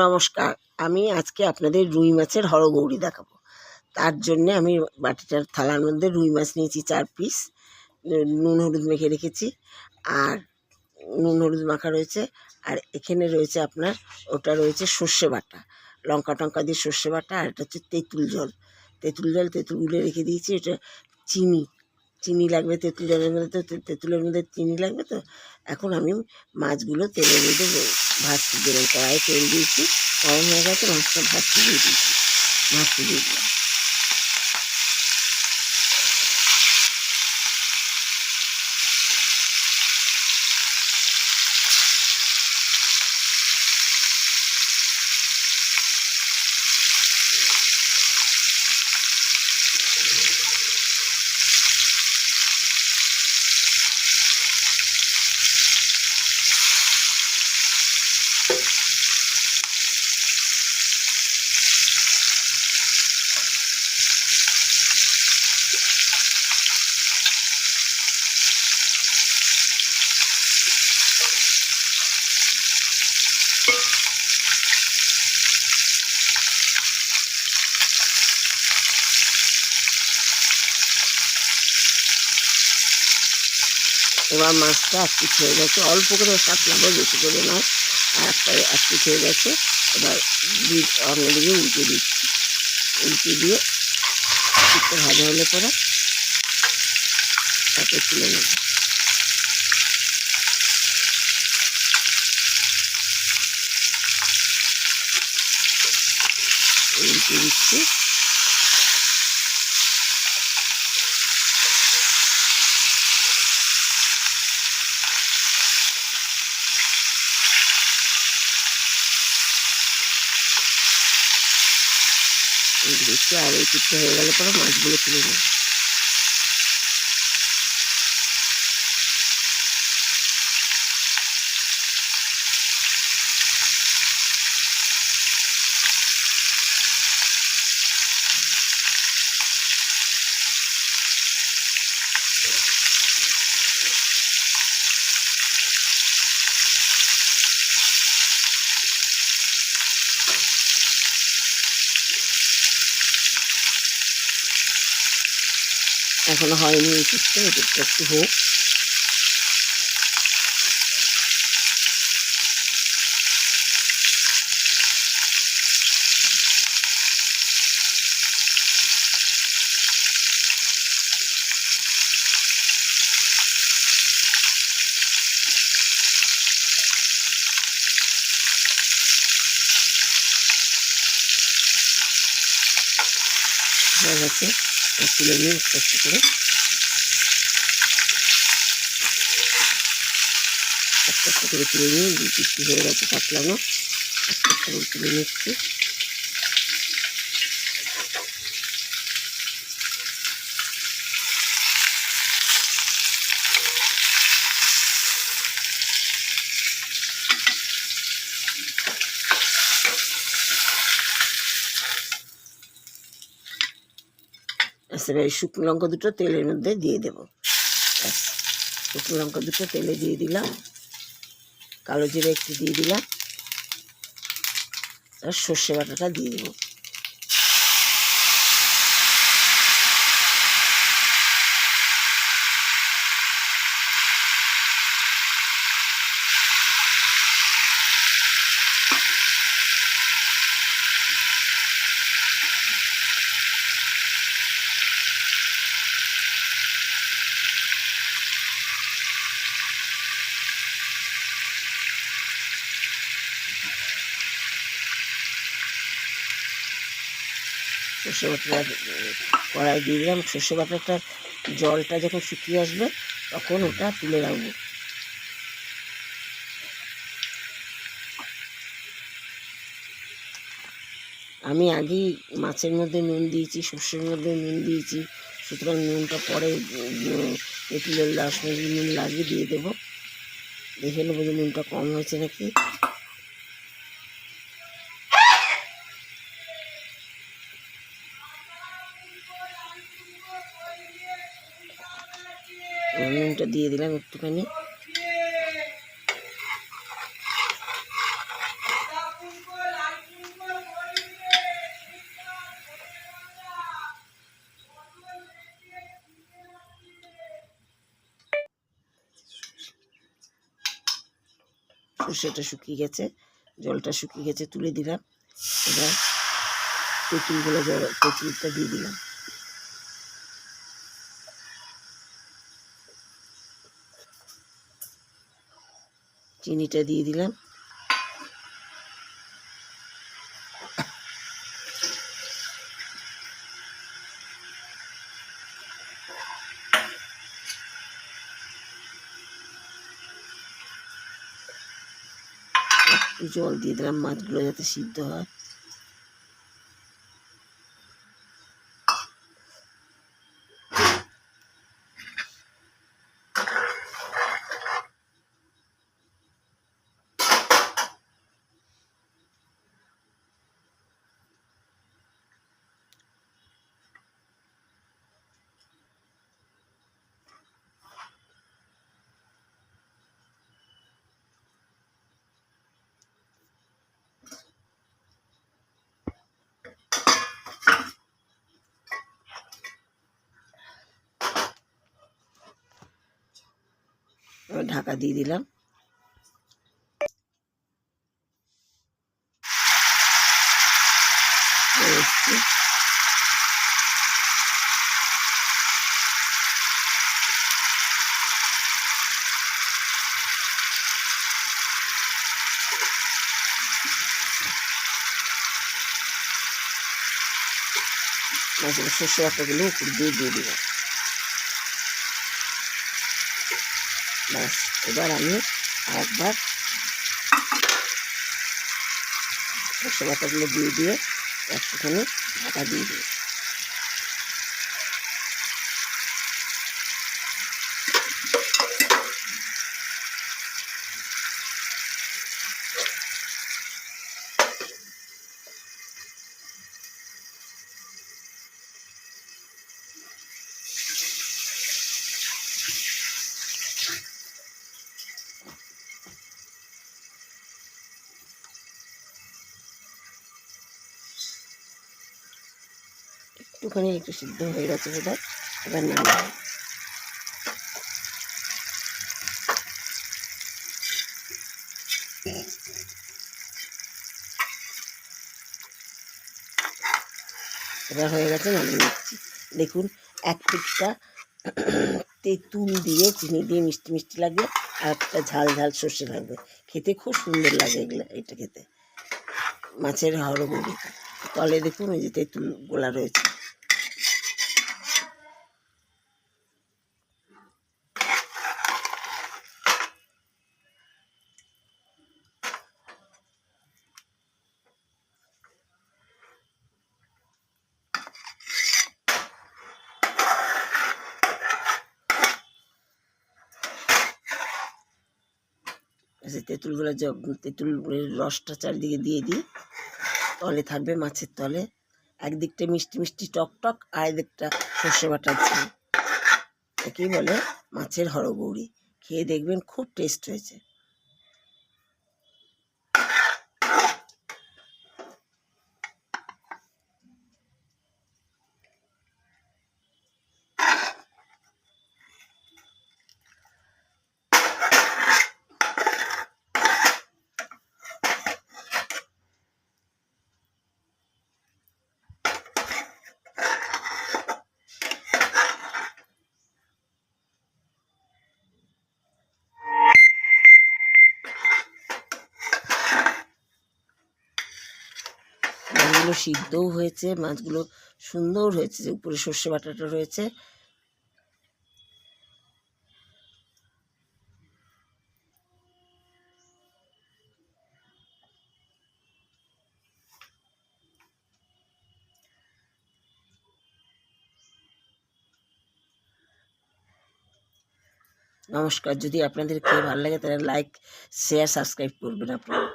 নমস্কার, আমি আজকে আপনাদের রুই মাছের হরগৌরি দেখাবো। তার জন্যে আমি বাটিটার থালার মধ্যে রুই মাছ নিয়েছি 4 পিস, নুন হলুদ মেখে রেখেছি। আর নুন হলুদ মাখা রয়েছে। আর এখানে রয়েছে আপনার ওটা রয়েছে সর্ষে বাটা, লঙ্কা টঙ্কা দিয়ে সর্ষে বাটা। আর এটা হচ্ছে তেঁতুল জল, তেঁতুল গুলে রেখে দিয়েছি। এটা চিনি লাগবে তেঁতুল জলের মধ্যে, তো তেঁতুলের মধ্যে চিনি লাগবে। তো এখন আমি মাছগুলো তেলের মধ্যে ভাজতে দিলাম। কড়াইয়ে তেল দিয়েছি, গরম হয়ে গেছে, মাছটা ভাজতে দিয়ে দিয়েছি, ভাজতে দিয়ে দিলাম। এবার মাছটা এক পিঠ হয়ে গেছে, অল্প করে কাটলাম, বেশি করে নয়। আর এক পিঠ হয়ে গেছে। এবার অন্যদিকে উল্টে দিচ্ছি, উল্টে দিয়ে পিঠটা ভাজা হলে পরে তাকে তুলে নেব। উল্টে দিচ্ছি। আর এই পিঠটা হয়ে গেলে পরে মাছগুলো তুলে নেব। এখনো হয়নি এই পিঠটা, এই পিঠটা একটু হোক। হয়ে গেছে, তুলে নিয়ে কষ্ট করে একটা করে তুলে নিয়ে দুই পিঠটি হয়ে গেছে কাটলানো, একটা করে তুলে নিচ্ছি। এবার শুকনো লঙ্কা দুটো তেলের মধ্যে দিয়ে দেবো। শুকনো লঙ্কা দুটো তেলে দিয়ে দিলাম, কালো জিরে একটু দিয়ে দিলাম, আর সর্ষে বাটাটা দিয়ে দেবো। সর্ষে বাটাটা কড়াই দিয়ে দিলাম। সর্ষে বাটাটার জলটা যখন শুকিয়ে আসবে তখন ওটা তুলে রাখবো। আমি আগেই মাছের মধ্যে নুন দিয়েছি, সর্ষের মধ্যে নুন দিয়েছি, সুতরাং নুনটা পরে তেঁতুলের রস নুন লাগিয়ে দিয়ে দেবো। দেখে নেবো যে নুনটা কম হয়েছে নাকি। নুনটা দিয়ে দিলাম একটুখানি। সর্ষেটা শুকিয়ে গেছে, জলটা শুকিয়ে গেছে, তুলে দিলাম। এবার তেঁতুলটা দিয়ে দিলাম। চিনিটা দিয়ে দিলাম। একটু জল দিয়ে দিলাম মাছগুলো যাতে সিদ্ধ হয়। এবার ঢাকা দিয়ে দিলাম। মাছের সর্ষে বাটাগুলো উপর দিয়ে দিলাম। ব্যাস, এবার আমি আরেকবার সর্ষে বাটাগুলো দিয়ে একটুখানি ঢাকা দিয়ে দিই। একটুখানি একটু সিদ্ধ হয়ে গেছে বোধহয়, এবার নামাবো। এবার হয়ে গেছে, নামিয়ে নিচ্ছি। দেখুন, এক পিঠটা তেঁতুল দিয়ে চিনি দিয়ে মিষ্টি মিষ্টি লাগবে, আর একটা ঝাল ঝাল সর্ষে লাগবে, খেতে খুব সুন্দর লাগে এগুলো। এটা খেতে মাছের হরগৌরি। তলে দেখুন ওই যে তেঁতুল গোলা রয়েছে। তেঁতুলগুলো তেঁতুলের রসটা চারিদিকে দিয়ে দিই। তলে থাকবে মাছের তলে, একদিকটা মিষ্টি মিষ্টি টক টক, আর একদিকটা সর্ষে বাটার ঝাল। একেই বলে মাছের হরগৌরি। খেয়ে দেখবেন, খুব টেস্ট হয়েছে। মাছগুলো সিদ্ধও হয়েছে, মাছগুলো সুন্দর হয়েছে, উপরে সর্ষে বাটাটা রয়েছে। নমস্কার। যদি আপনাদের খেয়ে ভালো লাগে তাহলে লাইক, শেয়ার, সাবস্ক্রাইব করবেন আপনারা।